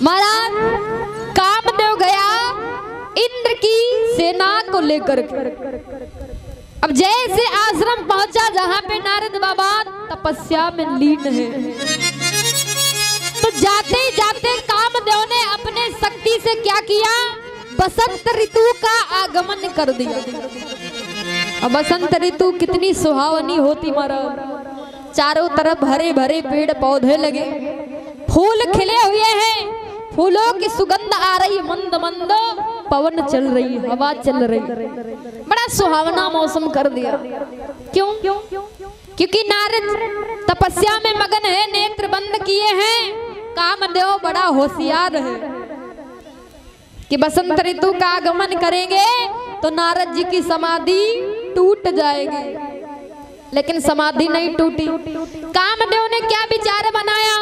महाराज कामदेव गया इंद्र की सेना को लेकर के। अब जैसे आश्रम पहुंचा जहां पे नारद बाबा तपस्या में लीन है, तो जाते ही जाते कामदेव ने अपने शक्ति से क्या किया, बसंत ऋतु का आगमन कर दिया। अब बसंत ऋतु कितनी सुहावनी होती महाराज, चारों तरफ हरे भरे पेड़ पौधे लगे, फूल खिले हुए हैं, फूलों की सुगंध आ रही, मंद मंद पवन चल रही, हवा चल रही, बड़ा सुहावना मौसम कर दिया। क्यों? क्योंकि नारद तपस्या में मगन है, नेत्र बंद किए हैं। कामदेव बड़ा होशियार है कि बसंत ऋतु का आगमन करेंगे तो नारद जी की समाधि टूट जाएगी, लेकिन समाधि नहीं टूटी। कामदेव ने क्या विचार बनाया,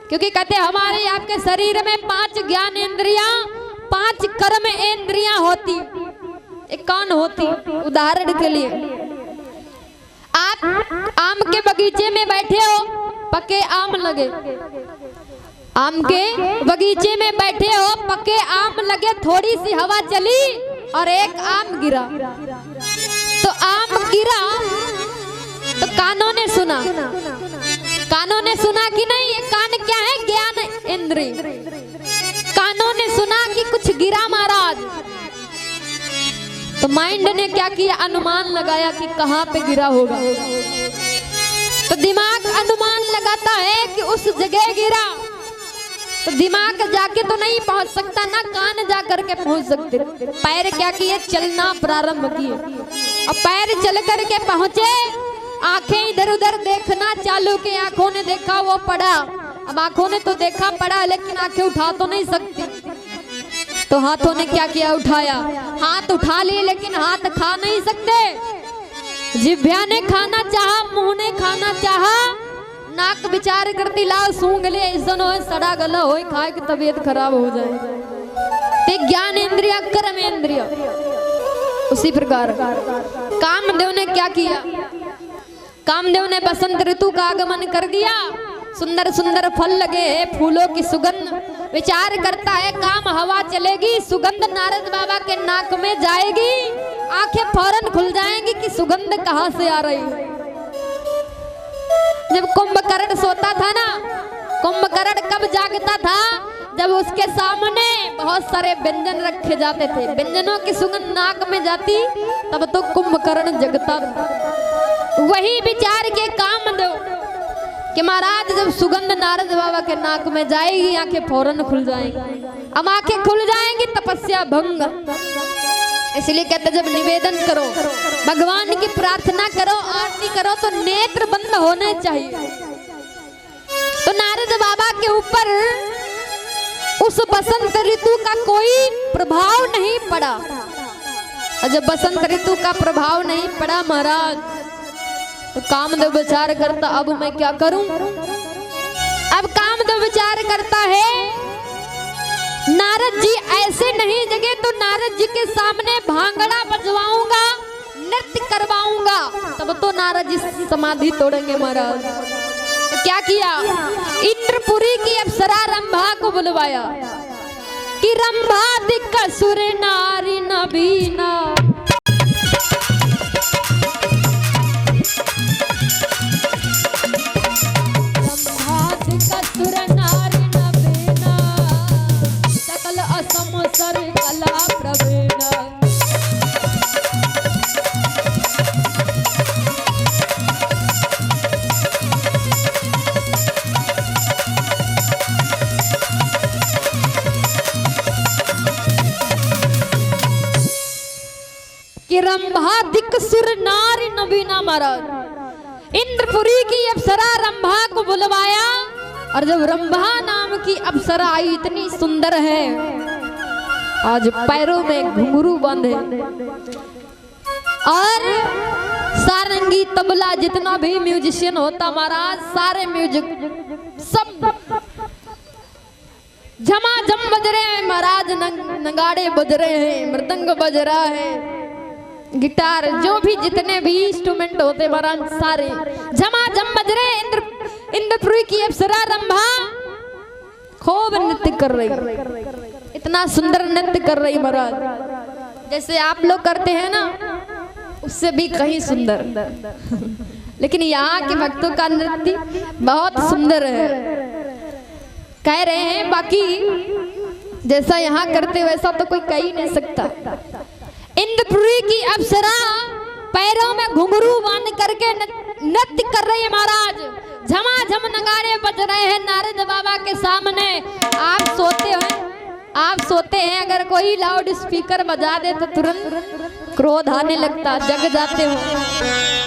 क्योंकि कहते हमारे आपके शरीर में 5 ज्ञान इंद्रियां, 5 कर्म इंद्रियां होती, एक कान होती। उदाहरण के लिए आप आम के बगीचे में बैठे हो, पके आम लगे, आम के बगीचे में बैठे हो, पके आम लगे, थोड़ी सी हवा चली और एक आम गिरा, तो आम गिरा तो कानों ने सुना, कानों ने सुना कि नहीं, ये कान क्या है, ज्ञान इंद्रिय। कानों ने सुना कि कुछ गिरा महाराज, तो माइंड ने क्या किया, अनुमान लगाया कि कहां पे गिरा होगा। तो दिमाग अनुमान लगाता है कि उस जगह गिरा, तो दिमाग जाके तो नहीं पहुंच सकता, ना कान जा करके पहुंच सकते। पैर क्या किए, चलना प्रारंभ किए, और पैर चल करके पहुंचे, आंखें इधर उधर देखना चालू की, आंखों ने देखा वो पड़ा। अब आंखों ने तो देखा पड़ा, लेकिन आंखें उठा तो नहीं सकती, तो हाथों ने क्या किया, उठाया, हाथ उठा लिए, लेकिन हाथ खा नहीं सकते। जिह्वा ने खाना चाहा, मुंह ने खाना चाहा, नाक विचार करती लाओ सूंघ ले, ऐसा न हो सड़ा गला हो खाए कि तबीयत खराब हो जाए। ते ज्ञान इंद्रिया, कर्म इंद्रिया, उसी प्रकार कामदेव ने क्या किया, कामदेव ने बसंत ऋतु का आगमन कर दिया। सुंदर सुंदर फल लगे हैं, फूलों की सुगंध, विचार करता है काम हवा चलेगी, सुगंध नारद बाबा के नाक में जाएगी, आंखें फौरन खुल जाएंगी कि सुगंध कहां से आ रही है। जब कुंभकर्ण सोता था ना, कुंभकर्ण कब जागता था, जब उसके सामने बहुत सारे व्यंजन रखे जाते थे, व्यंजनों की सुगंध नाक में जाती, तब तो कुंभकर्ण जगता था। वही विचार के कामदेव कि महाराज जब सुगंध नारद बाबा के नाक में जाएगी, आंखें फौरन खुल जाएंगी। अब आंखें खुल जाएंगी, तपस्या भंग। इसलिए कहते जब निवेदन करो, भगवान की प्रार्थना करो, आरती करो, तो नेत्र बंद होने चाहिए। तो नारद बाबा के ऊपर उस बसंत ऋतु का कोई प्रभाव नहीं पड़ा, और जब बसंत ऋतु का प्रभाव नहीं पड़ा महाराज, तो कामदेव विचार करता अब मैं क्या करूं। अब कामदेव विचार करता है, नारद जी ऐसे नहीं जगे तो नारद जी के सामने भांगड़ा बजवाऊंगा, नृत्य करवाऊंगा, तब तो नारद जी समाधि तोड़ेंगे महाराज। तो क्या किया, इंद्रपुरी की अप्सरा रंभा को बुलवाया कि रंभा दिक्क सुर नारी नबीना, कला प्रवीण। कि रंभा दिक् सुर नारी नबीना महाराज, इंद्रपुरी की अप्सरा रंभा को बुलवाया, और जब रंभा नाम की अप्सरा आई, इतनी सुंदर है, आज पैरों में घुंघरू बांधे, और सारंगी तबला जितना भी म्यूजिशियन होता महाराज, सारे म्यूजिक सब झमाझम बज रहे हैं महाराज, नगाड़े बज रहे हैं, मृदंग बज रहा है, गिटार, जो भी जितने भी इंस्ट्रूमेंट होते महाराज सारे झमाझम बज रहे हैं। इंद्रपुरी की अप्सरा रंभा खूब नृत्य कर रही, इतना सुंदर नृत्य कर रही महाराज, जैसे आप लोग करते हैं ना उससे भी कहीं सुंदर। लेकिन यहाँ के भक्तों का नृत्य बहुत सुंदर है, कह रहे हैं। बाकी जैसा यहाँ करते वैसा तो कोई कह ही नहीं सकता। इंद्रपुरी की अप्सरा पैरों में घुंघरू बांध करके नृत्य कर रही है महाराज, झमाझम नगाड़े बज रहे हैं नारद बाबा के सामने। आप सोते हैं अगर कोई लाउड स्पीकर बजा दे तो तुरंत क्रोध आने लगता, जग जाते हो।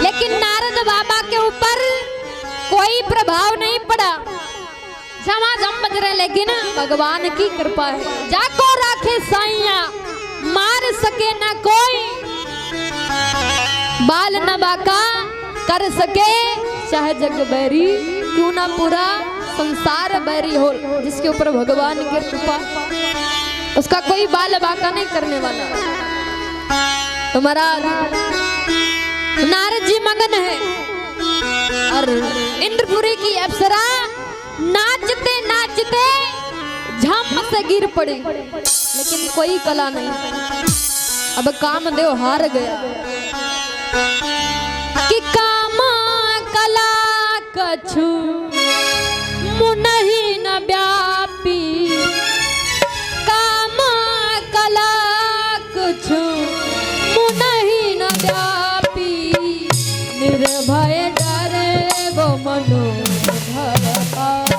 लेकिन नारद बाबा के ऊपर कोई प्रभाव नहीं पड़ा, झमाझम बज रहे, लेकिन भगवान की कृपा है। जाको राखे साइया मार सके ना कोई, बाल न बाका कर सके चाहे जग बैरी, क्यों ना पूरा संसार बैरी हो, जिसके ऊपर भगवान की कृपा उसका कोई बाल बाका नहीं करने वाला। तो महाराज नारद जी मगन है और इंद्रपुरी की अप्सरा नाचते नाचते झम से गिर पड़ी, लेकिन कोई कला नहीं। अब कामदेव हार गया कि काम कला कछु मुनहि न व्यापी, काम कला कछु मुनहि न व्यापी, निर्भय डरे वो मनोहर पापी।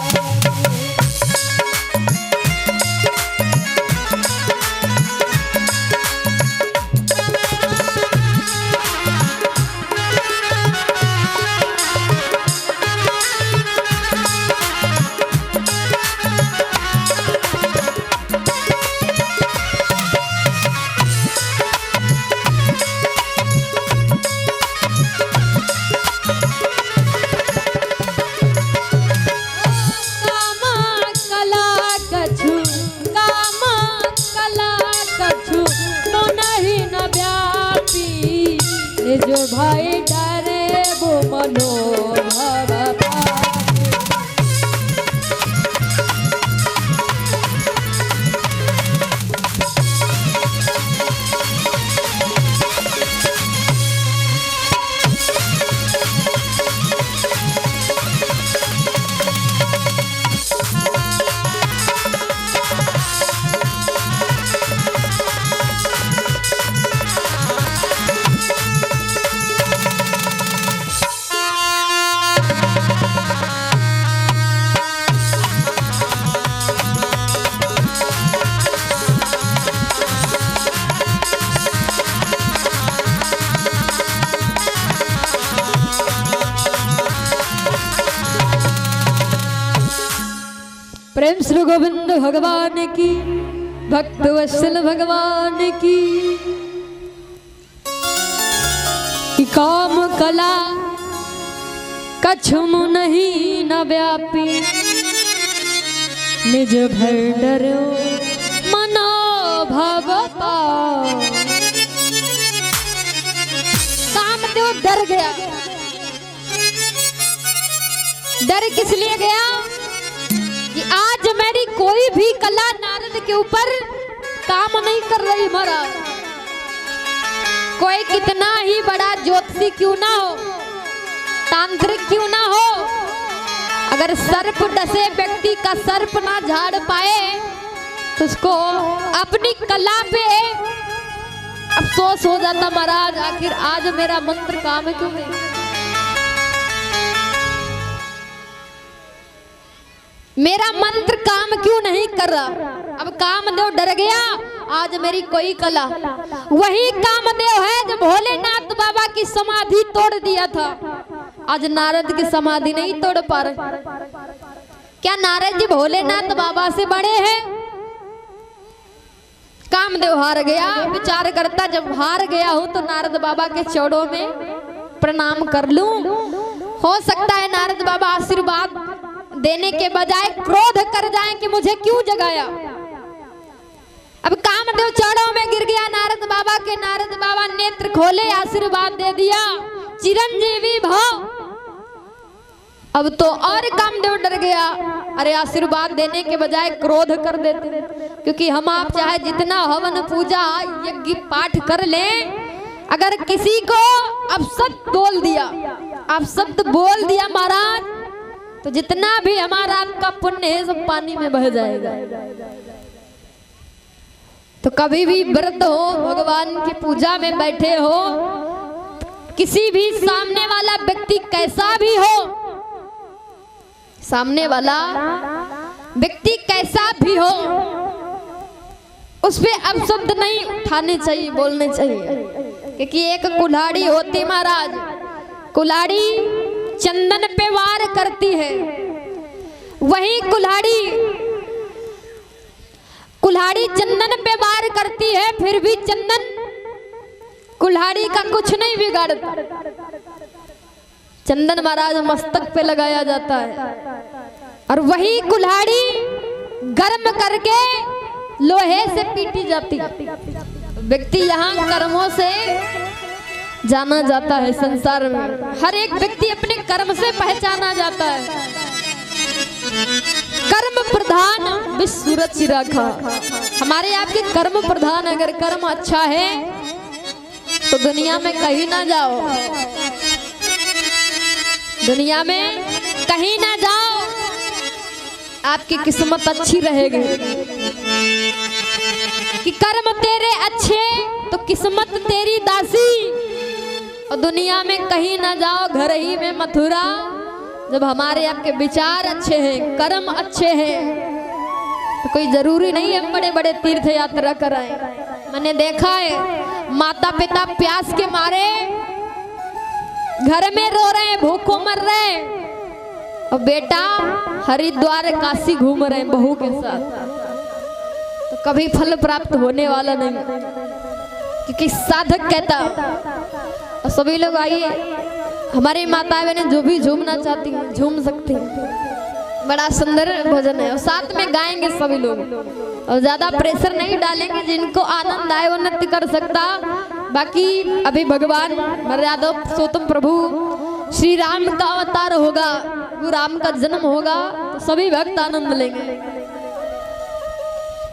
जो भाई डरे वो मनोहर पापी। प्रेम श्री गोविंद भगवान की, भक्त वत्सल भगवान की। कि काम कला कछु मुनहि न व्यापी, निज भय डरो मनो भव पापी। कामदेव डर गया। डर किस लिए गया कि आज मेरी कोई भी कला नारद के ऊपर काम नहीं कर रही महाराज। कोई कितना ही बड़ा ज्योतिषी क्यों ना हो, तांत्रिक क्यों ना हो, अगर सर्प डसे व्यक्ति का सर्प ना झाड़ पाए तो उसको अपनी कला पे अफसोस हो जाता महाराज, आखिर आज मेरा मंत्र काम क्यों नहीं। मेरा मंत्र काम क्यों नहीं कर रहा। अब कामदेव डर गया, आज मेरी कोई कला। वही कामदेव है जो भोलेनाथ बाबा की समाधि तोड़ दिया था, आज नारद की समाधि नहीं तोड़ पा रहे। क्या नारद जी भोलेनाथ बाबा से बड़े हैं? कामदेव हार गया। विचार करता जब हार गया हूं तो नारद बाबा के चरणों में प्रणाम कर लूं। हो सकता है नारद बाबा आशीर्वाद देने के बजाय क्रोध कर जाएं कि मुझे क्यों जगाया। अब कामदेव चरणों में गिर गया नारद बाबा के। नारद बाबा नेत्र खोले, आशीर्वाद दे दिया, चिरंजीवी भव। अब तो और कामदेव डर गया। अरे आशीर्वाद देने के बजाय क्रोध कर देते, क्योंकि हम आप चाहे जितना हवन पूजा यज्ञ पाठ कर लें, अगर किसी को अपशब्द बोल दिया, अपशब्द बोल दिया महाराज, तो जितना भी हमारा आपका पुण्य है सब पानी में बह जाएगा। तो कभी भी व्रत हो, भगवान की पूजा में बैठे हो, किसी भी सामने वाला व्यक्ति कैसा भी हो, सामने वाला व्यक्ति कैसा भी हो, उस पे अपशब्द नहीं उठाने चाहिए, बोलने चाहिए। क्योंकि एक कुल्हाड़ी होती महाराज, कुल्हाड़ी चंदन पे वार करती है, वही कुल्हाड़ी चंदन पे वार करती है, फिर भी चंदन कुल्हाड़ी का कुछ नहीं बिगाड़ता। चंदन महाराज मस्तक पे लगाया जाता है, और वही कुल्हाड़ी गर्म करके लोहे से पीटी जाती है। व्यक्ति यहाँ कर्मों से जाना जाता है। संसार में हर एक व्यक्ति अपने कर्म से पहचाना जाता है। कर्म प्रधान विश्व सूरज राखा, हमारे आपके कर्म प्रधान। अगर कर्म अच्छा है तो दुनिया में कहीं ना जाओ, दुनिया में कहीं ना जाओ, आपकी किस्मत अच्छी रहेगी। कि कर्म तेरे अच्छे तो किस्मत तेरी दासी, और दुनिया में कहीं ना जाओ, घर ही में मथुरा। जब हमारे आपके विचार अच्छे हैं, कर्म अच्छे हैं, तो कोई जरूरी नहीं है हम बड़े बड़े तीर्थ यात्रा कराएं। मैंने देखा है माता पिता प्यास के मारे घर में रो रहे हैं, भूखों मर रहे हैं, और बेटा हरिद्वार काशी घूम रहे हैं बहू के साथ, तो कभी फल प्राप्त होने वाला नहीं। क्योंकि साधक कहता, और सभी लोग आइए, हमारी माताएं बहनें जो भी झूमना चाहती हैं झूम सकती हैं। बड़ा सुंदर भजन है, और साथ में गाएंगे सभी लोग, और ज्यादा प्रेशर नहीं डालेंगे। जिनको आनंद आए वो नृत्य कर सकता। बाकी अभी भगवान मर्यादा पुरुषोत्तम प्रभु श्री राम का अवतार होगा, गुरु राम का जन्म होगा, तो सभी भक्त आनंद लेंगे।